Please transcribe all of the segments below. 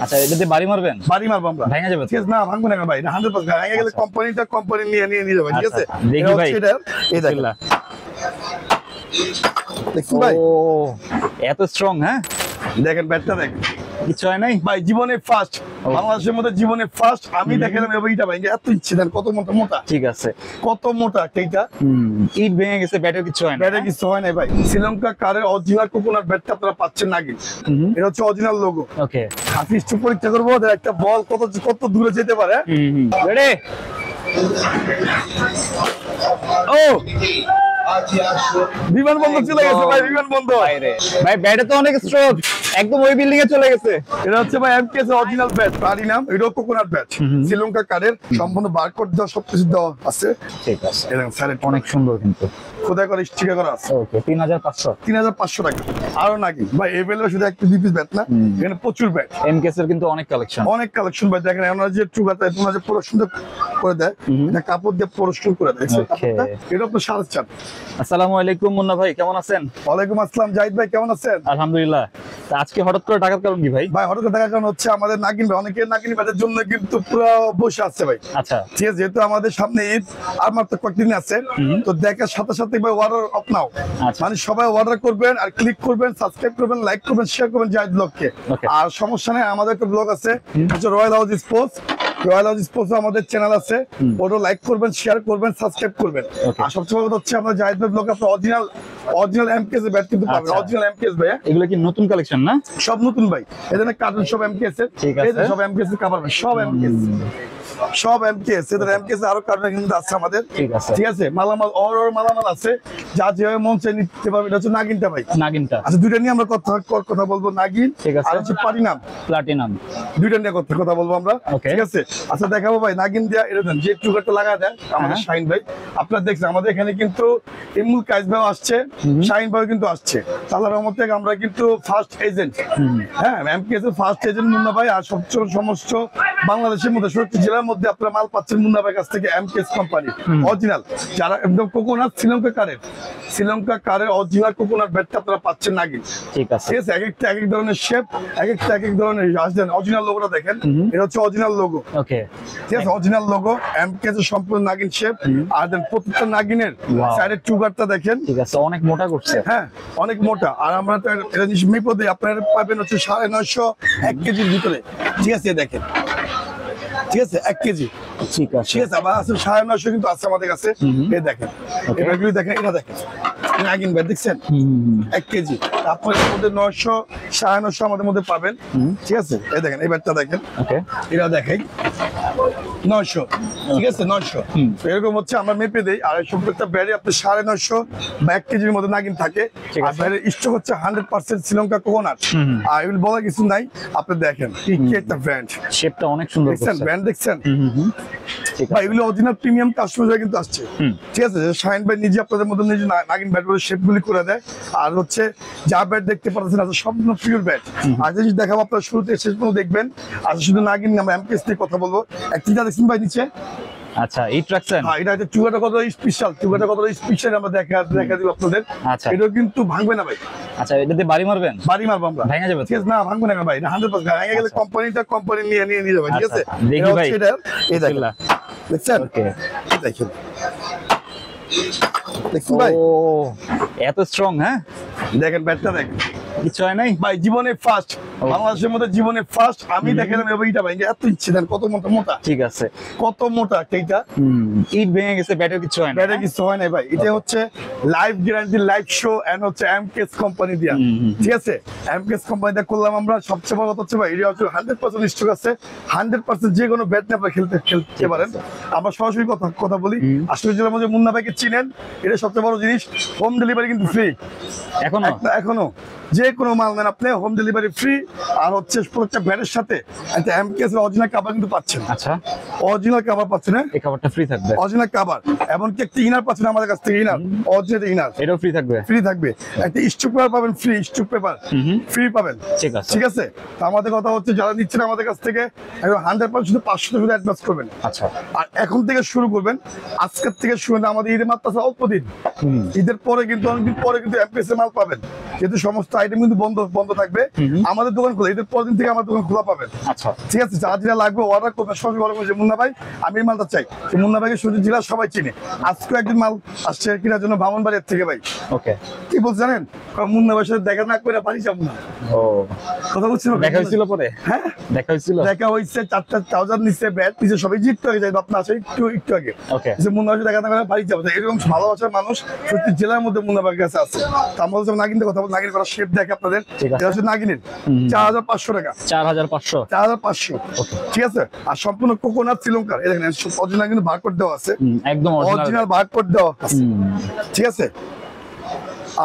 আচ্ছা, এটাতে বাড়ি মারবেন? বাড়ি মারবো আমরা, ভাঙা যাবে? ঠিক আছে না, ভাঙবো না ভাই, 100% ভাঙা গেলে কোম্পানি নিয়ে যাবে, ঠিক আছে। দেখি ভাই, এই দেখেন, দেখুন ভাই, ও এত স্ট্রং। হ্যাঁ, দেখেন ব্যাটটা দেখেন, কিছু হয় নাই ভাই, জীবনে ফার্স্ট, বাংলাদেশের মধ্যে জীবনে ফার্স্ট আমি দেখালাম এইটা ভাই, এত ইচ্ছে দেন, কত মোটা, ঠিক আছে, কত মোটা এইটা, ইট ভেঙে গেছে, ব্যাটের কিছু হয় না, ব্যাটে কিছু হয় নাই ভাই। শ্রীলঙ্কা কারের অরিজিনাল কোকোনাট ব্যাটটা আপনারা পাচ্ছেন নাগিন, এটা হচ্ছে অরিজিনাল লোগো। ওকে, হাফিজটা পরীক্ষা করবো, একটা বল কত দূরে যেতে পারে। রেডি, ও বিমানবন্দর চলে গেছে ভাই, বিমানবন্দর ভাই, ব্যাটে তো অনেক স্ট্রোক, একদম ওই বিল্ডিং এ চলে গেছে। এটা হচ্ছে ভাই এমকেএস অরিজিনাল ব্যাট, পারি নাম, এটাও কোকোনাট ব্যাট, শ্রীলঙ্কা কারের, সম্পূর্ণ বারকোড দেওয়া, সবকিছু দেওয়া আছে, ঠিক আছে, এরকম স্যার অনেক সুন্দর কিন্তু খোদাই করে স্টিকার করা আছে। ওকে, 3500 টাকা আরো নাকি ভাই, এভেলেবল শুধু একটা দুই পিস ব্যাট না, এখানে প্রচুর ব্যাট, এমকেএস এর কিন্তু অনেক কালেকশন, অনেক কালেকশন ভাই। দেখেন আমরা যে টুকাতে তোমরা যে পুরো সুন্দর করে দেয়, এটা কাপড় দিয়ে পুরো সুন্দর করে দেয়, এটা আপনার 4.5। আসসালামু আলাইকুম মুন্না ভাই, কেমন আছেন? ওয়ালাইকুম আসসালাম জাহিদ ভাই, কেমন আছেন? আলহামদুলিল্লাহ। তা আজকে হঠাৎ করে টাকার কারণ কি ভাই? ভাই হঠাৎ করে টাকার কারণ হচ্ছে আমাদের নাগিন ভাই, অনেকে নাগিন ব্যাটের জন্য কিন্তু পুরো বসে আছে ভাই। আচ্ছা, ঠিক আছে, যেহেতু আমাদের সামনে ঈদ আর মাত্র কয়েকদিন আছে, তো দেখার সাথে সাথে ভাই অর্ডার অফ নাও, মানে সবাই অর্ডার করবেন আর ক্লিক করবেন, সাবস্ক্রাইব করবেন, লাইক করবেন, শেয়ার করবেন জাহিদ ব্লগকে। আর সমস্যা নেই, আমাদের একটা ব্লগ আছে royal house sports, royal house sports আমাদের চ্যানেল আছে, ওটা লাইক করবেন, শেয়ার করবেন, সাবস্ক্রাইব করবেন। আর সবচেয়ে বড় কথা হচ্ছে আমাদের জাহিদ ভাই ব্লগ আপনার অরিজিনাল এমকেএস এর ব্যাট কিন্তু পাবেন, অরিজিনাল এমকেএস ভাই। এগুলো কি নতুন কালেকশন না? সব নতুন ভাই, এখানে কার্টুন সব এমকেএস এর, এই সব এমকেএস এর কভার, সব এমকেএস, সব এমকেএস, এদের এমকেএস আরো কার্টুন কিন্তু আছে আমাদের, ঠিক আছে। মালামাল মালামাল আছে, যা যেভাবে মন চাই নিতে পারবে। এটা হচ্ছে নাগিনটা ভাই, নাগিনটা। আচ্ছা, দুইটা নিয়ে আমরা কথা বলবো, নাগিন আর হচ্ছে প্লাটিনাম, দুইটা নিয়ে কথা বলবো আমরা, ঠিক আছে। আচ্ছা, দেখাবো ভাই নাগিন দিয়া, এটা দেন যে টুকারটা লাগা দেয় আমাদের শাহিন ভাই। আপনারা দেখছেন আমাদের এখানে কিন্তু ইমুল কাইস ভাই আসছে, শাহিন ভাই কিন্তু আসছে, আল্লাহর রহমত থেকে আমরা কিন্তু ফার্স্ট এজেন্ট, হ্যাঁ এমকেএস এর ফার্স্ট এজেন্ট মুন্না ভাই। আর সবচেয়ে সমস্ত বাংলাদেশের মধ্যে 70 জেলার মধ্যে আপনারা মাল পাচ্ছেন মুন্না ভাইয়ের কাছ থেকে, এমকেএস কোম্পানি অরিজিনাল, যারা একদম কোকোনাট শ্রীলঙ্কা কারের অরিজিনাল কোকোনাট ব্যাটটা আপনারা পাচ্ছেন নাগিন, ঠিক আছে। এক একটা এক এক ধরনের শেপ, এক একটা এক এক ধরনের আসেন। অরিজিনাল লোগোটা দেখেন, এটা হচ্ছে অরিজিনাল লোগো, ওকে, ঠিক আছে, অরিজিনাল লোগো এমকেএস এর সম্পূর্ণ নাগিন শেপ। আর দেন প্রত্যেকটা নাগিনের সাইডের টুগারটা দেখেন, ঠিক আছে, অনেক মোটা করছে, হ্যাঁ অনেক মোটা। আর আমরা তো এটা জিনিস মেপে আপনারা পাবেন হচ্ছে 950 1 কেজির ভিতরে, ঠিক আছে, দেখেন, ঠিক আছে, 1 কেজি, ঠিক আছে, আবার আছে 950 কিন্তু আছে আমাদের কাছে, এই দেখেন, এগুলো দেখেন, এটা দেখেন নাগিন ব্যাট দেখছেন, 1 কেজি, আপনার এর মধ্যে 900 950 আমাদের মধ্যে পাবেন, ঠিক আছে। এই দেখেন, এই ব্যাটটা দেখেন, ওকে, এটা দেখেন 900, ঠিক আছে, 900 এরকম হচ্ছে আমরা মেপে দেই। আর প্রত্যেকটা ব্যাটে আপনার 950 বা 1 কেজির মধ্যে নাগিন থাকে। আর ব্যাটের স্টক হচ্ছে 100% শ্রীলঙ্কা কোকোনাট, আর এগুলো বলার কিছু নাই। আপনি দেখেন কি একটা ব্র্যান্ড, শেপটা অনেক সুন্দর, দেখছেন ব্র্যান্ড দেখছেন ভাই, এগুলো অরিজিনাল প্রিমিয়াম কাস্টমার কিন্তু আসছে, ঠিক আছে। শাহিন ভাই নিজে আপনাদের মধ্যে নিজে নাগিন ব্যাটগুলো শেপগুলি করে দেয়। আর হচ্ছে যা ব্যাট দেখতে পাচ্ছেন আছে সম্পূর্ণ পিওর ব্যাট। আর জিনিস দেখাবো আপনারা শুরুতে শেষ পর্যন্ত দেখবেন। আর শুধু নাগিন আমরা এমকেএস নিয়ে কথা বলবো। একটা দেখছেন ভাই নিচে, আচ্ছা এই ট্রাকশন, হ্যাঁ এটা চুগাটা কত স্পেশাল আমরা দেখা দিব আপনাদের। আচ্ছা, এটা কিন্তু ভাঙবে না ভাই। আচ্ছা, এটাতে বাড়ি মারবো আমরা, ভাঙা যাবে? ঠিক আছে না, ভাঙবে না ভাই, 100% ভাঙা গেলে কোম্পানি নিয়ে যাবে, ঠিক আছে। দেখি ভাই, এই দেখেন, দেখছেন, ওকে, দেখেন, দেখছেন ভাই, ও এত স্ট্রং, হ্যাঁ দেখেন ব্যাটটা দেখেন, কিছু হয় নাই ভাই, জীবনে ফার্স্ট, বাংলাদেশের মধ্যে জীবনে ফার্স্ট আমি দেখালাম এইটা ভাই, এত ইচ্ছে দেন, কত মোটা, ঠিক আছে, কত মোটা এইটা, ইট ভেঙে গেছে, ব্যাটের কিছু হয় না, ব্যাটের কিছু হয় না ভাই। এটা হচ্ছে live guarantee, live show, and হচ্ছে এমকেএস কোম্পানি দিয়া, ঠিক আছে, এমকেএস কোম্পানিটা করলাম আমরা। সবচেয়ে বড় কথা হচ্ছে ভাই, এটা হচ্ছে 100% স্টক আছে, 100% যে কোনো ব্যাট নিয়ে আপনারা খেলতে পারেন। আমরা সরাসরি কথা বলি, আসলে জেলার মধ্যে মুন্না ভাইকে চিনেন, এটা সবচেয়ে বড় জিনিস। হোম ডেলিভারি কিন্তু ফ্রি, এখনো যে কোনো মাল নেন আপনি, হোম ডেলিভারি ফ্রি। আর হচ্ছে প্রত্যেকটা ব্যাটের সাথে একটা এমকেএস এর অরিজিনাল কভার কিন্তু পাচ্ছেন। আচ্ছা, অরিজিনাল কভার পাচ্ছেন, এই কভারটা ফ্রি থাকবে, অরিজিনাল কভার, এমনকি একটা ইনার পাচ্ছেন আমাদের কাছ থেকে, ইনার অরিজিনাল ইনার, এটাও ফ্রি থাকবে, একটা স্টক পেপার পাবেন ফ্রি, স্টক পেপার ফ্রি পাবেন, ঠিক আছে। তো আমাদের কথা হচ্ছে যারা নিচ্ছেন আমাদের কাছ থেকে 100% শুধু 500 শুধু অ্যাডভান্স করবেন। আচ্ছা, আর এখন থেকে শুরু করবেন, আজকের থেকে শুরু, আমাদের ঈদের মাত্র অল্প দিন, ঈদের পরে কিন্তু অনেকদিন পরে কিন্তু এমকেএস এর মাল পাবেন, যেহেতু সমস্ত আইটেম কিন্তু বন্ধ বন্ধ থাকবে, আমাদের দোকান খোলা, এদের পরের দিন থেকে আমার দোকান খোলা পাবেন। আচ্ছা ঠিক আছে, যা যেটা লাগবে অর্ডার করবেন, সবই অর্ডার করবে। মুন্না ভাই আমি এই মালটা চাই, মুন্না ভাইকে সুযোগ জেলা সবাই চিনে। আজকে একদিন মাল আসছে কেনার জন্য ব্রাহ্মণবাড়িয়ার থেকে ভাই। ওকে, কি বলছে জানেন, মুন্না ভাইয়ের সাথে দেখা না করে বাড়ি যাবো না। ও কথা বলছিল, দেখা হয়েছিল পরে? হ্যাঁ দেখা হয়েছিল, দেখা হয়েছে, 4টা ট্রাউজার নিচ্ছে, ব্যাট নিচ্ছে, সবাই একটু আগে যাই, আপনার আছে একটু আগে। ওকে, মুন্না ভাই দেখা না করে বাড়ি যাবো। এরকম ভালোবাসার মানুষ সত্যি জেলার মধ্যে মুন্না ভাইয়ের কাছে আছে। তো আমরা বলছিলাম নাগিনের কথা বল, নাগিন করা শেপ দেখে আপনাদের, এটা হচ্ছে নাগিনের 4500 টাকা। 4500 4500, ঠিক আছে। আর সম্পূর্ণ কোকোনাট শ্রীলঙ্কার, এই দেখেন অরিজিনাল কিন্তু বারকোড দেওয়া আছে, একদম অরিজিনাল বারকোড দেওয়া আছে, ঠিক আছে।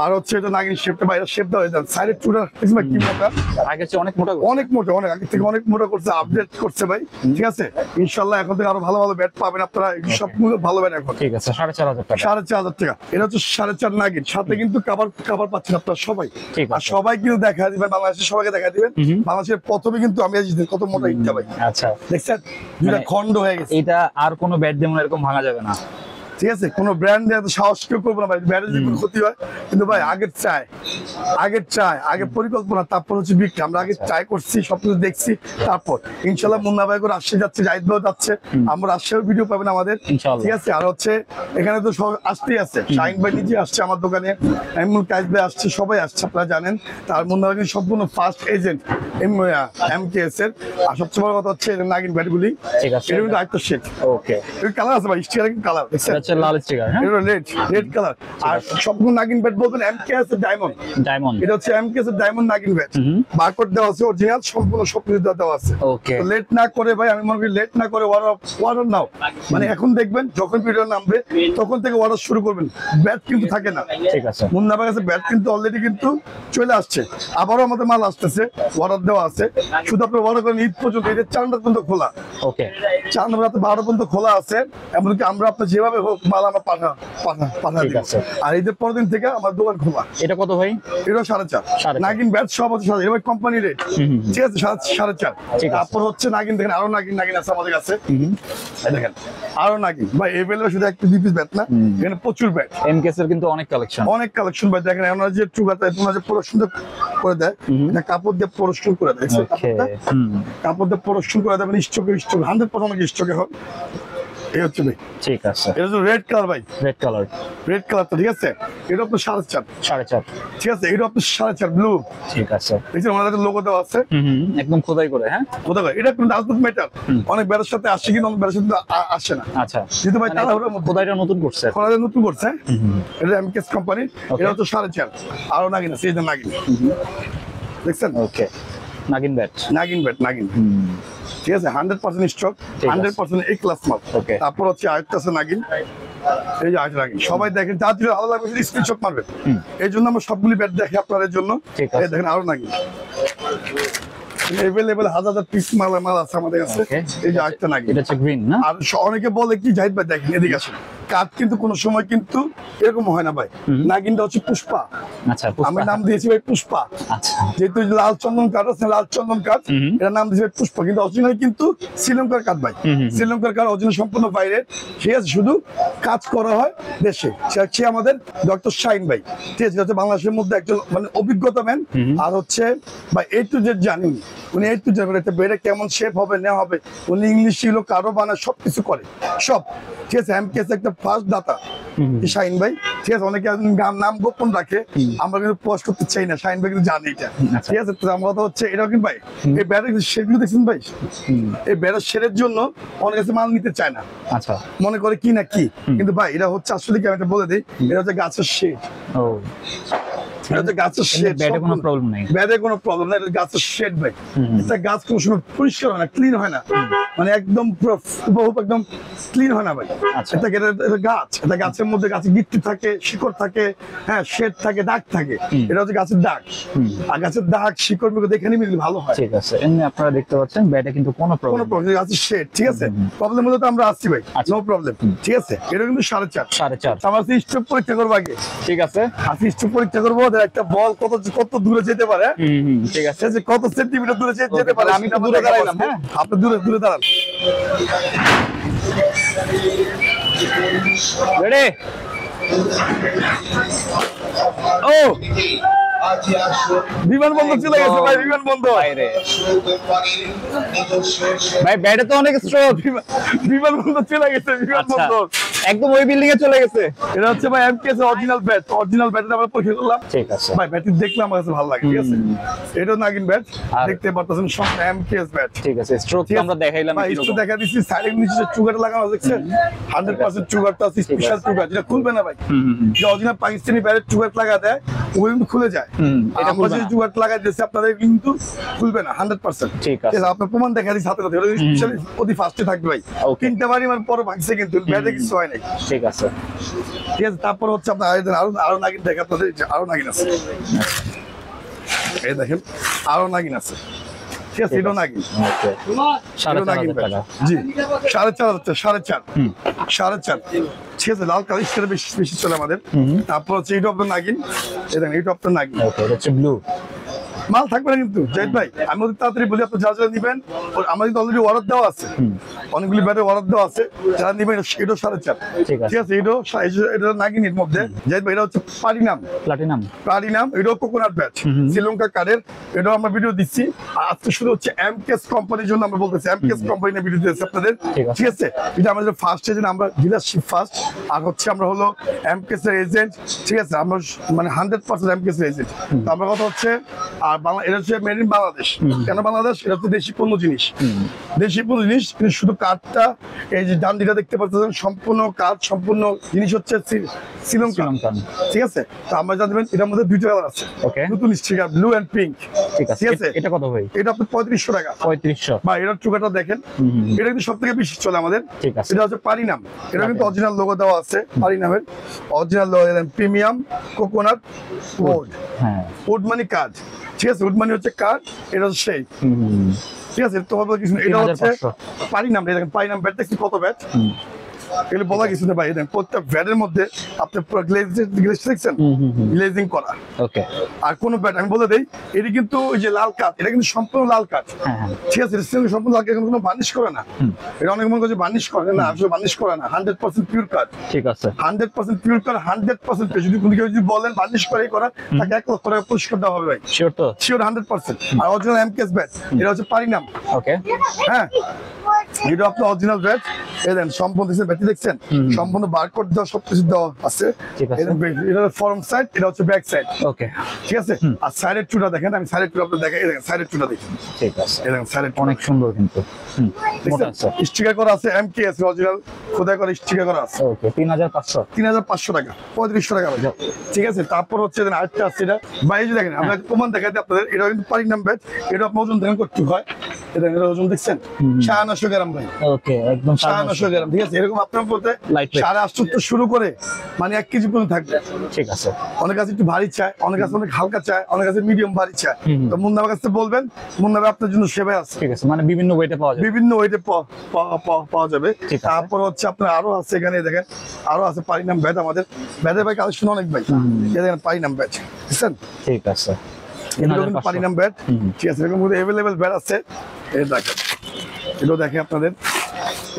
আর হচ্ছে এটা নাগিন শেপটা বাইরে শেপ দেওয়া হয়েছে, সাইডের টুটা দেখছেন কি মোটা, আগে চেয়ে অনেক মোটা, অনেক মোটা, অনেক আগে থেকে অনেক মোটা করছে, আপডেট করছে ভাই। ঠিক আছে, ইনশাআল্লাহ এখন থেকে আরো ভালো ভালো ব্যাট পাবেন আপনারা, সবগুলো ভালো ব্যাট এখন। ঠিক আছে, 4500 টাকা। 4500 টাকা। এটা হচ্ছে 4.5 নাগিন, সাথে কিন্তু কাভার পাচ্ছেন আপনারা সবাই। আর সবাই কিন্তু দেখা দিবেন, বাংলাদেশের সবাইকে দেখা দিবেন। বাংলাদেশের প্রথমে কিন্তু আমি কত মোটা ইটটা ভাই, আচ্ছা দেখছেন দুইটা খন্ড হয়ে গেছে। এটা আর কোনো ব্যাট যেমন এরকম ভাঙা যাবে না, ঠিক আছে। কোনো ব্র্যান্ড দিয়ে সাহস কেউ করবো না ভাই, ব্র্যান্ডের যে কোনো ক্ষতি হয়। কিন্তু ভাই আগের চাই আগে পরিকল্পনা, তারপর হচ্ছে বিক্রি। আমরা আগে ট্রাই করছি, সবকিছু দেখছি, তারপর ইনশাল্লাহ মুন্না ভাই করে রাজশাহী যাচ্ছে, জাহিদ ভাই যাচ্ছে, আমরা রাজশাহীর ভিডিও পাবেন আমাদের, ঠিক আছে। আর হচ্ছে এখানে তো সব আসতেই আছে, শাহিন ভাই নিজে আসছে আমার দোকানে, এমন কাজ ভাই আসছে, সবাই আসছে, আপনারা জানেন। তার মুন্না ভাই সম্পূর্ণ ফার্স্ট এজেন্ট MKS এর। আর সবচেয়ে বড় কথা হচ্ছে নাগিন ব্যাটগুলি, ঠিক আছে, এটা কিন্তু আরেকটা শেড। ওকে, কালার আছে ভাই, স্টিকার কালার দেখছেন, লাল স্টিকার, হ্যাঁ এটা রেড কালার। আর সবগুলো নাগিন ব্যাট বলবেন MKS এর ডায়মন্ড, এটা হচ্ছে MKS এর ডায়মন্ড নাগিন ব্যাট, বারকোড দেওয়া আছে, অরিজিনাল সম্পূর্ণ সবকিছু দেওয়া আছে। ওকে, তো লেট না করে ভাই, আমি মনে করি লেট না করে অর্ডার নাও, মানে এখন দেখবেন যখন ভিডিও নামবে তখন থেকে অর্ডার শুরু করবেন। ব্যাট কিন্তু থাকে না, ঠিক আছে। মুন্না ভাইয়ের কাছে ব্যাট কিন্তু অলরেডি কিন্তু চলে আসছে, আবারও আমাদের মাল আসতেছে, অর্ডার দেওয়া আছে। শুধু আপনার অর্ডার করেন ঈদ পর্যন্ত, ঈদের 4টা পর্যন্ত খোলা, ওকে, 4 রাতে 12 পর্যন্ত খোলা আছে। এমনকি আমরা আপনার যেভাবে হোক মাল আমরা পাঠা ঠিক দিব। আছে। আর ঈদের পরের দিন থেকে আমার দোকান খোলা। এটা কত ভাই? এটা 4.5 নাগিন ব্যাট সব হচ্ছে 4.5, এটা কোম্পানি রেট, ঠিক আছে, 4.5। তারপর হচ্ছে নাগিন দেখেন, আরো নাগিন আছে আমাদের কাছে, এই দেখেন আরো নাগিন ভাই। এভেলেবল শুধু একটা দুই পিস ব্যাট না, এখানে প্রচুর ব্যাট। MKS এর কিন্তু অনেক কালেকশন ভাই। দেখেন আমরা যে টুকাতে তোমরা যে প্রদর্শন করে দেয়, না কাপড় দিয়ে প্রদর্শন করে দেয়, কাপড় দিয়ে প্রদর্শন করে দেয়, মানে স্টকে 100% স্টকে হোক। এই হচ্ছে ভাই, ঠিক আছে। এটা হচ্ছে রেড কালার ভাই, রেড কালারটা, ঠিক আছে। এটা আপনার 4.5, ঠিক আছে। এটা আপনার 4.5 ব্লু, ঠিক আছে। দেখছেন আমাদের লোগো দেওয়া আছে, একদম খোদাই করে, হ্যাঁ খোদাই করে। এটা কিন্তু আজকে মেটাল, অনেক ব্যাটের সাথে আসে, কিন্তু অনেক ব্যাটের সাথে আসে না। আচ্ছা, কিন্তু ভাই তারা খোদাইটা নতুন করছে, এটা MKS কোম্পানি। এটা হচ্ছে 4.5, আরো নাগিন আছে, এই যে নাগিন দেখছেন। ওকে, নাগিন ব্যাট, ঠিক আছে, 100% স্টক, 100% A ক্লাস মাল। তারপর হচ্ছে আরেকটা আছে নাগিন, এই যে আরেকটা নাগিন। সবাই দেখেন, যা যেটা ভালো লাগবে স্ক্রিনশট মারবেন। এই জন্য আমরা সবগুলি ব্যাট দেখি আপনাদের জন্য। এই দেখেন আরো নাগিন, এভেলেবল হাজার পিস মাল আছে আমাদের কাছে। এই যে আরেকটা নাগিন, এটা হচ্ছে গ্রিন না। আর অনেকে বলে কি জাহিদ ভাই দেখেন এদিকে আসেন, কাঠ কিন্তু কোনো সময় কিন্তু এরকম হয় না ভাই। নাগিনটা হচ্ছে পুষ্পা, আচ্ছা, আমি নাম দিয়েছি ভাই পুষ্পা। আচ্ছা, যেহেতু লাল চন্দন কাঠ আছে, লাল চন্দন কাঠ, এটা নাম দিয়েছি পুষ্পা। কিন্তু অরিজিনাল কিন্তু শ্রীলঙ্কার কাঠ ভাই, শ্রীলঙ্কার কাঠ অরিজিনাল সম্পূর্ণ বাইরের, ঠিক আছে। শুধু কাজ করা হয় দেশে, সে আমাদের ডক্টর শাহিন ভাই, ঠিক আছে। বাংলাদেশের মধ্যে একজন মানে অভিজ্ঞতা ম্যান। আর হচ্ছে ভাই A to Z জানেন উনি, A to Z বেড়ে কেমন শেপ হবে না হবে, উনি ইংলিশ ছিল, কারো বানায়, সবকিছু করে সব, ঠিক আছে। MKS একটা ফার্স্ট দাতা শাহিন ভাই, ঠিক আছে। অনেকে নাম গোপন রাখে, আমরা কিন্তু পোস্ট করতে চাই না, শাহিন ভাই কিন্তু জানে এটা, ঠিক আছে। তো আমার কথা হচ্ছে এটা কিন্তু ভাই, এই ব্যাটের শেডগুলো দেখছেন ভাই, এই ব্যাটের শেডের জন্য অনেক কাছে মাল নিতে চায় না, আচ্ছা, মনে করে কি না কি। কিন্তু ভাই এটা হচ্ছে আসলে কি, আমি এটা বলে দিই, এটা হচ্ছে গাছের শেড। এটা হচ্ছে গাছের শেড, ব্যাটে কোনো প্রবলেম নেই, ব্যাটে কোনো প্রবলেম নাই, এটা গাছের শেড ভাই। এটা গাছ কোনো সময় পরিষ্কার হয় না, ক্লিন হয় না, মানে একদম পুরো একদম ক্লিন হয় না ভাই। এটা গাছ, এটা গাছের মধ্যে গাছে গিট্টি থাকে, শিকড় থাকে, হ্যাঁ শেড থাকে, দাগ থাকে। এটা হচ্ছে গাছের দাগ, আর গাছের দাগ শিকড় মিকড় দেখে নিবি ভালো হয়, ঠিক আছে। এমনি আপনারা দেখতে পাচ্ছেন ব্যাটে কিন্তু কোনো প্রবলেম, গাছের শেড, ঠিক আছে। প্রবলেম হলে তো আমরা আসছি ভাই, নো প্রবলেম, ঠিক আছে। এটা কিন্তু 4.5 আমার স্টক পরীক্ষা করবো আগে, ঠিক আছে। স্টক পরীক্ষা করবো, একটা বল কত দূরে যেতে পারে, ঠিক আছে, কত সেন্টিমিটার দূরে যেতে পারে। আমি তো দূরে দাঁড়াইলাম, হ্যাঁ আপনি দূরে দাঁড়ান। রেডি, ও বিমানবন্দর চলে গেছে ভাই, বিমানবন্দর। ভাই ব্যাটে তো অনেক স্ট্রোক। বিমানবন্দর চলে গেছে, বিমানবন্দর। একদম ওই বিল্ডিং এ চলে গেছে। এটা হচ্ছে ভাই MKS original bat, original bat আমরা পরীক্ষা করলাম। ঠিক আছে ভাই ব্যাটটি দেখলে আমার কাছে ভালো লাগে, ঠিক আছে। এটা নাগিন ব্যাট, দেখতে পারতেছেন সব এমকেএস ব্যাট। ঠিক আছে স্ট্রোক তো আমরা দেখাইলাম ভাই একটু দেখা দিচ্ছি, সাইডের নিচে চুগাটা লাগানো দেখছেন, 100% চুগারটা আছে, স্পেশাল চুগার, যেটা খুলবে না ভাই। যে অরিজিনাল পাকিস্তানি ব্যাটের চুগার লাগা দেয় ওই কিন্তু খুলে যায়, এটা আমরা যে চুগার লাগাই দিয়েছি আপনাদের কিন্তু খুলবে না 100%। ঠিক আছে আপনার প্রমাণ দেখা দিচ্ছি হাতে হাতে, স্পেশালি অতি ফাস্টে থাকবে ভাই। কিনতে পারি মানে পরে ভাগছে কিন্তু ব্যাটে কিছু হয় নাই। ঠিক আছে ঠিক আছে, তারপর হচ্ছে আপনার আরো নাগিন দেখে আপনাদের, আরো নাগিন আছে, এই দেখেন আরো নাগিন আছে। ঠিক আছে, এটাও নাগিন। ওকে এটাও নাগিন ব্যাট। জি 4,500, 4.5, 4.5। ঠিক আছে, লাল কালার সেটা বেশি বেশি চলে আমাদের। তারপর হচ্ছে এইটা আপনার নাগিন, এই দেখেন এইটা আপনার নাগিন। ওকে এটা হচ্ছে ব্লু। মাল থাকবে না কিন্তু জাহিদ ভাই, আমি ওদের তাড়াতাড়ি বলি আপনি যা যা নিবেন, আমার কিন্তু অলরেডি অর্ডার দেওয়া আছে, অনেকগুলি ব্যাটের অর্ডার দেওয়া আছে, যারা নিবেন এটাও 4.5। ঠিক আছে ঠিক আছে, এটা নাগিনের মধ্যে জাহিদ ভাই, এটা হচ্ছে প্লাটিনাম, প্লাটিনাম। এটাও কোকোনাট ব্যাট, শ্রীলঙ্কা কার্ডের, এটাও আমরা ভিডিও দিচ্ছি। আর আজকে শুরু হচ্ছে এমকেএস কোম্পানির জন্য আমরা বলতেছি, এমকেএস কোম্পানি ভিডিও দিয়েছি আপনাদের। ঠিক আছে, এটা আমাদের ফার্স্ট এজেন্ট, আমরা ডিলারশিপ ফার্স্ট, আর হচ্ছে আমরা হলো এমকেএস এর এজেন্ট। ঠিক আছে, আমরা মানে 100% এমকেএস এর এজেন্ট। তো আমরা কথা হচ্ছে, আর বাংলা, এটা হচ্ছে মেড ইন বাংলাদেশ। কেন বাংলাদেশ? এটা হচ্ছে দেশি পণ্য জিনিস, দেশি পণ্য জিনিস। কিন্তু শুধু কাঠটা, এই যে ডান দিকটা দেখতে পাচ্ছেন, সম্পূর্ণ কাঠ, সম্পূর্ণ জিনিস হচ্ছে শ্রীলঙ্কা। ঠিক আছে, তো আমরা জানবেন এটার মধ্যে দুইটা কালার আছে, নতুন স্টিকার, ব্লু এন্ড পিঙ্ক। ঠিক আছে, এটা কত ভাই? এটা আপনার 3500 টাকা। 3500 ভাই, এটার চুকাটা দেখেন, এটা কিন্তু সব থেকে বেশি চলে আমাদের। ঠিক আছে, এটা হচ্ছে পারিনাম, এটা কিন্তু অরিজিনাল লোগো দেওয়া আছে, পারিনামের original logo, premium coconut wood. হ্যাঁ, উড মানে কাঠ। ঠিক আছে, উড মানে হচ্ছে কাঠ, এটা হচ্ছে সেই। ঠিক আছে, তোমার কিছু, এটা হচ্ছে পারিনাম। দেখেন পারিনাম ব্যাট দেখছি কত ব্যাট, এগুলো বলা কিছু না ভাই। দেখেন প্রত্যেক ব্যাটের মধ্যে আপনি পুরো গ্লেজ দেখছেন, গ্লেজিং করা। ওকে, আর কোন ব্যাট আমি বলে দেই, এটি কিন্তু ওই যে লাল কাঠ, এটা কিন্তু সম্পূর্ণ লাল কাঠ। ঠিক আছে, এটা সম্পূর্ণ লাল কাঠ, কোনো বার্নিশ করে না। এটা অনেক মনে করছে বার্নিশ করে না, আসলে বার্নিশ করে না, 100% পিওর কাঠ। ঠিক আছে, 100% পিওর কাঠ, 100%। যদি কোনো কেউ যদি বলেন বার্নিশ করে করা, তাকে 1 লক্ষ টাকা পুরস্কার দেওয়া হবে ভাই। শিওর তো? শিওর 100%। আর অরিজিনাল এমকেএস ব্যাট, এটা হচ্ছে পারিনাম। ওকে, হ্যাঁ, এটা আপনার অরিজিনাল ব্যাট। এই দেন সম্পূর্ণ ব্যাট দেখছেন, সম্পূর্ণ বারকোড দেওয়া, সবকিছু দেওয়া আছে। এটা ফরম সাইড, এটা হচ্ছে ব্যাক সাইড। ওকে, ঠিক আছে। আর সাইডের চুটা দেখেন, আমি সাইডের চুটা আপনাদের দেখাই, দেখেন সাইডের চুটা দেখেন। ঠিক আছে, এই দেখেন সাইডের অনেক সুন্দর কিন্তু মোটা আছে, স্টিকার করা আছে, এমকেএস অরিজিনাল খোদাই করা স্টিকার করা আছে। ওকে, 3500 3500 টাকা, 3500 টাকা ভাই। ঠিক আছে, তারপর হচ্ছে আরেকটা আছে, এটা ভাই এই যে দেখেন, আমরা প্রমাণ দেখাতে আপনাদের, এটা কিন্তু পারিনাম ব্যাট, এটা আপনার ওজন দেখেন করতে হয়, এটা ওজন দেখছেন 950 গ্রাম ভাই। ওকে, একদম 950 গ্রাম। ঠিক আছে, এরকম আপনার বলতে 850 শুরু করে মানে 1 কেজি পর্যন্ত থাকবে। ঠিক আছে, অনেক কাছে একটু ভারী চায়, অনেক কাছে অনেক হালকা চায়, অনেক কাছে মিডিয়াম ভারী চায়। তো মুন্নাবার কাছে বলবেন, মুন্নাবা আপনার জন্য সেবায় আছে। ঠিক আছে, মানে বিভিন্ন ওয়েটে পাওয়া যাবে, বিভিন্ন ওয়েটে পাওয়া যাবে। তারপর হচ্ছে আপনার আরো আছে, এখানে দেখেন আরো আছে পারিনাম ব্যাট। আমাদের ব্যাটের ভাই কালেকশন অনেক ভাই, দেখেন পারিনাম ব্যাট, বুঝছেন? ঠিক আছে, পারিনাম ব্যাট। ঠিক আছে, এরকম অ্যাভেলেবেল ব্যাট আছে, এই দেখেন, এটাও দেখে আপনাদের,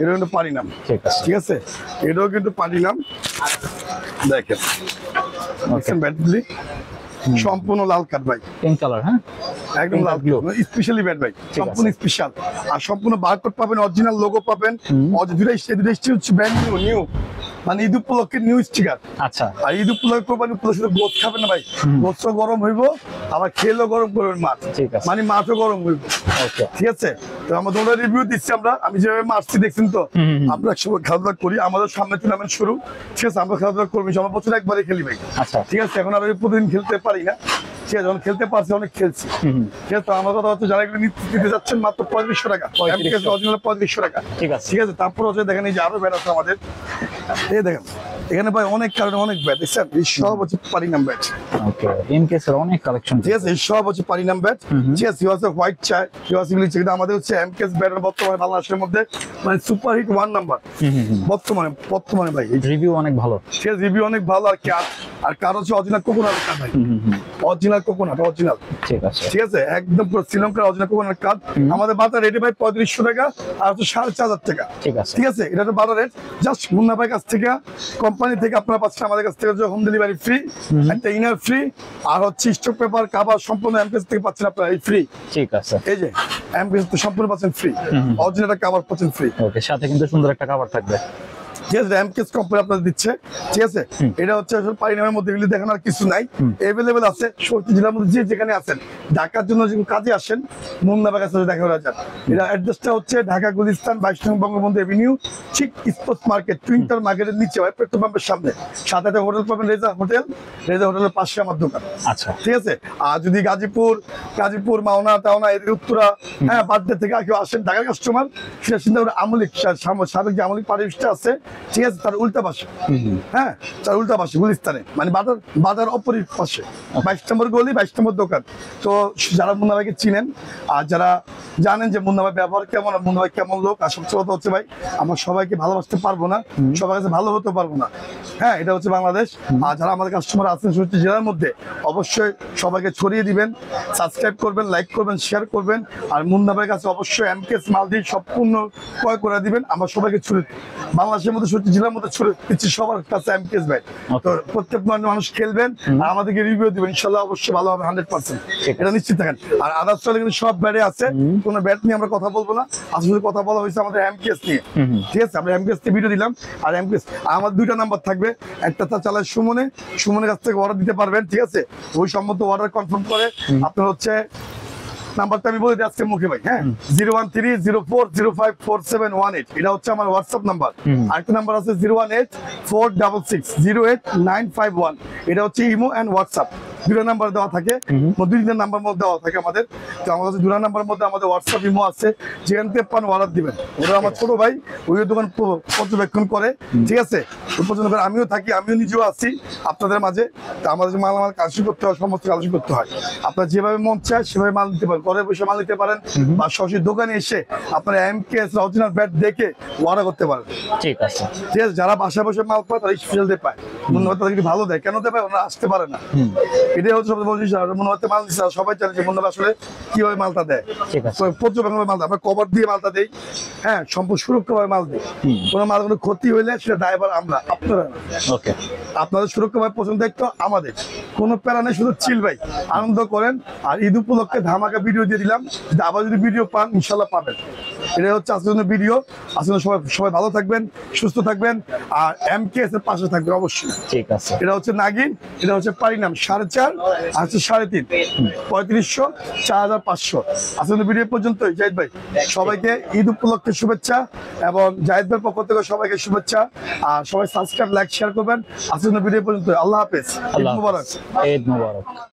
এটা কিন্তু পারিনাম। ঠিক আছে, এটাও কিন্তু পারিনাম, দেখেন ব্যাটগুলি সম্পূর্ণ লাল কাঠ ভাই, পিঙ্ক কালার। হ্যাঁ, একদম লাল, স্পেশালি ব্যাট ভাই, সম্পূর্ণ স্পেশাল। আর সম্পূর্ণ বারকোড পাবেন, অরিজিনাল লোগো পাবেন, দুটো হচ্ছে ব্র্যান্ড নিউ, মানে ঈদ উপলক্ষে নিউ স্টিকার। আচ্ছা, আর ঈদ উপলক্ষে কোরবানি উপলক্ষে গোছ খাবেন না ভাই, গোছও গরম হইব, আবার খেলেও গরম করবেন মাছ, মানে মাছও গরম হইব। ঠিক আছে, তো আমাদের রিভিউ দিচ্ছি আমরা, আমি যেভাবে মাছটি দেখছেন তো, আমরা একসময় খেলাধুলা করি, আমাদের সামনে টুর্নামেন্ট শুরু। ঠিক আছে, আমরা খেলাধুলা করবি, আমরা বছর একবারে খেলি ভাই। ঠিক আছে, এখন আমি প্রতিদিন খেলতে পারি না। ঠিক আছে, যখন খেলতে পারছি অনেক খেলছি। ঠিক আছে, তো আমার কথা হচ্ছে যারা এগুলো নিতে যাচ্ছেন মাত্র 3500 টাকা, অরিজিনাল 3500 টাকা। ঠিক আছে, তারপর হচ্ছে দেখেন এই যে আরো ব্যাট আছে আমাদের, এই দেখেন এখানে ভাই অনেক কারণে অনেক ব্যাট, দেখছেন এই সব হচ্ছে পারিনাম ব্যাট। ওকে, এমকেএস এর অনেক কালেকশন। ঠিক আছে, এই সব হচ্ছে পারিনাম ব্যাট। ঠিক আছে, হোয়াইট চাই, কিন্তু আমাদের হচ্ছে এমকেএস ব্যাটের বর্তমানে বাংলাদেশের মধ্যে মানে সুপার হিট 1 নাম্বার বর্তমানে ভাই। রিভিউ অনেক ভালো। ঠিক আছে, রিভিউ অনেক ভালো। আর কার হচ্ছে অরিজিনাল কোকোনাট কাঠ ভাই, অরিজিনাল কোকোনাট, অরিজিনাল। ঠিক আছে, ঠিক আছে, একদম পুরো শ্রীলঙ্কার অরিজিনাল কোকোনাট কাঠ। আমাদের বাজার রেটে ভাই 3500 টাকা, আর হচ্ছে 4500 টাকা। ঠিক আছে, এটা তো বাজার রেট। জাস্ট মুন্না ভাই কাছ থেকে কম কোম্পানি থেকে আপনারা পাচ্ছেন আমাদের কাছ থেকে হোম ডেলিভারি ফ্রি, একটা ইনার ফ্রি, আর হচ্ছে স্টক পেপার কাভার সম্পূর্ণ এমকেএস থেকে পাচ্ছেন আপনারা এই ফ্রি। ঠিক আছে, এই যে এমকেএস তো সম্পূর্ণ পাচ্ছেন ফ্রি, অরিজিনাল কাভার পাচ্ছেন ফ্রি। ওকে, সাথে কিন্তু সুন্দর একটা কভার থাকবে। ঠিক আছে, এমকেএস কোম্পানি আপনাদের দিচ্ছে। ঠিক আছে, এটা হচ্ছে পারিনামের মধ্যে এগুলি দেখানোর কিছু নাই, এভেলেবেল আছে সত্যি জেলার মধ্যে যে যেখানে আছেন। ঢাকার জন্য যে কাজে আসেন মুন্নাবাগ কাছে দেখা করা যান। এটা অ্যাড্রেসটা হচ্ছে ঢাকা গুলিস্তান 22 নং বঙ্গবন্ধু এভিনিউ, ঠিক স্পোর্টস মার্কেট টুইন্টার মার্কেটের নিচে হয়, পেট্রোল পাম্পের সামনে। সাথে একটা হোটেল পাবেন, রেজা হোটেল, রেজা হোটেলের পাশে আমার দোকান। আচ্ছা, ঠিক আছে। আর যদি গাজীপুর মাওনা টাওনা এদিকে উত্তরা, হ্যাঁ বাড্ডা থেকে কেউ আসেন ঢাকার কাস্টমার, সেটা চিন্তা করে আমলিক সাবেক যে আমলিক পারিশটা আছে, ঠিক আছে, তার উল্টা পাশে, হ্যাঁ তার উল্টা পাশে গুলিস্তানে, মানে বাজার অপরিক পাশে 22 নম্বর গলি 22 নম্বর দোকান। তো যারা মুন্না ভাইকে চিনেন আর যারা জানেন যে মুন্না ভাই ব্যবহার কেমন, আর মুন্না ভাই কেমন লোক, আর সবচেয়ে কথা হচ্ছে ভাই আমরা সবাইকে ভালোবাসতে পারবো না, সবার কাছে ভালো হতে পারবো না, হ্যাঁ এটা হচ্ছে বাংলাদেশ। আর যারা আমাদের কাস্টমার আছেন সত্যি জেলার মধ্যে, অবশ্যই সবাইকে ছড়িয়ে দিবেন, সাবস্ক্রাইব করবেন, লাইক করবেন, শেয়ার করবেন। আর মুন্না ভাইয়ের কাছে অবশ্যই এমকেএস মাল দিয়ে সম্পূর্ণ ক্রয় করে দিবেন। আমরা সবাইকে ছড়িয়ে বাংলাদেশের মধ্যে সত্যি জেলার মধ্যে ছড়িয়ে দিচ্ছি সবার কাছে এমকেএস ভাই। তো প্রত্যেক মানুষ খেলবেন আর আমাদেরকে রিভিউ দিবেন, ইনশাল্লাহ অবশ্যই ভালো হবে 100%, এটা নিশ্চিত থাকেন। আর আদার্স চলে কিন্তু সব ব্যাটে আছে, কোনো ব্যাট নিয়ে আমরা কথা বলবো না, আসলে কথা বলা হয়েছে আমাদের এমকেএস নিয়ে। ঠিক আছে, আমরা এমকেএস নিয়ে ভিডিও দিলাম। আর এমকেএস আমার 2টা নাম্বার থাকবে, একটা তা চালায় সুমনের কাছ থেকে অর্ডার দিতে পারবেন। ঠিক আছে, ওই সম্মত অর্ডার কনফার্ম করে আপনার হচ্ছে নাম্বারটা আমি বলে দিই আজকে মুখে ভাই, হ্যাঁ 01304054718, এটা হচ্ছে আমার হোয়াটসঅ্যাপ নাম্বার। আরেকটা নাম্বার আছে 01846608951, এটা হচ্ছে ইমো এন্ড হোয়াটসঅ্যাপ, 2টা নাম্বার দেওয়া থাকে, 2টা নাম্বার মধ্যে দেওয়া থাকে আমাদের। তো আমার কাছে 2টা নাম্বার মধ্যে আমাদের হোয়াটসঅ্যাপ ইমো আছে, যেখান থেকে পান অর্ডার দিবেন। ওরা আমার ছোট ভাই, ওই দোকান পর্যবেক্ষণ করে। ঠিক আছে, পর্যবেক্ষণ করে আমিও থাকি, আমিও নিজেও আছি আপনাদের মাঝে। তো আমাদের মালামাল কালেকশন করতে হয়, সমস্ত কালেকশন করতে হয়। আপনার যেভাবে মন চায় সেভাবে মাল নিতে পারেন, ঘরে বসে মাল নিতে পারেন, বা সরাসরি দোকানে এসে আপনার এমকেএস অরিজিনাল ব্যাট দেখে অর্ডার করতে পারেন। ঠিক আছে, ঠিক আছে, যারা বাসায় বসে মাল পায় তারা স্পেশাল দিয়ে পায়, তাদেরকে ভালো দেয়, কেন দেয় ওরা আসতে পারে না। এটাই হচ্ছে সবচেয়ে বড় জিনিস। মনে হচ্ছে মাল দিচ্ছে, সবাই জানে যে মনে আসলে কিভাবে মালটা দেয়, পর্যবেক্ষণ মালটা আমরা কভার দিয়ে মালটা দেই, হ্যাঁ সম্পূর্ণ সুরক্ষাভাবে মাল দিই। কোনো মাল কোনো ক্ষতি হইলে সেটা ড্রাইভার আমরা, আপনারা। ওকে, আপনাদের সুরক্ষাভাবে পছন্দ দায়িত্ব আমাদের, কোনো প্যারা নেই, শুধু চিল ভাই আনন্দ করেন। আর ঈদ উপলক্ষে ধামাকা ভিডিও দিয়ে দিলাম, আবার যদি ভিডিও পান ইনশাল্লাহ পাবেন। এটা হচ্ছে আজকের জন্য ভিডিও। আসলে সবাই ভালো থাকবেন, সুস্থ থাকবেন, আর এমকেএস এর পাশে থাকবেন অবশ্যই। ঠিক আছে, এটা হচ্ছে নাগিন, এটা হচ্ছে পারিনাম 4.5 আর হচ্ছে 3.5, 3500, 4500। আসলে ভিডিও পর্যন্ত জাহিদ ভাই সবাইকে ঈদ উপলক্ষে শুভেচ্ছা, এবং জাহিদ ভাইয়ের পক্ষ থেকে সবাইকে শুভেচ্ছা। আর সবাই সাবস্ক্রাইব, লাইক, শেয়ার করবেন। আসলে ভিডিও পর্যন্ত আল্লাহ হাফেজ, ঈদ মুবারক। ঈদ মুবারক।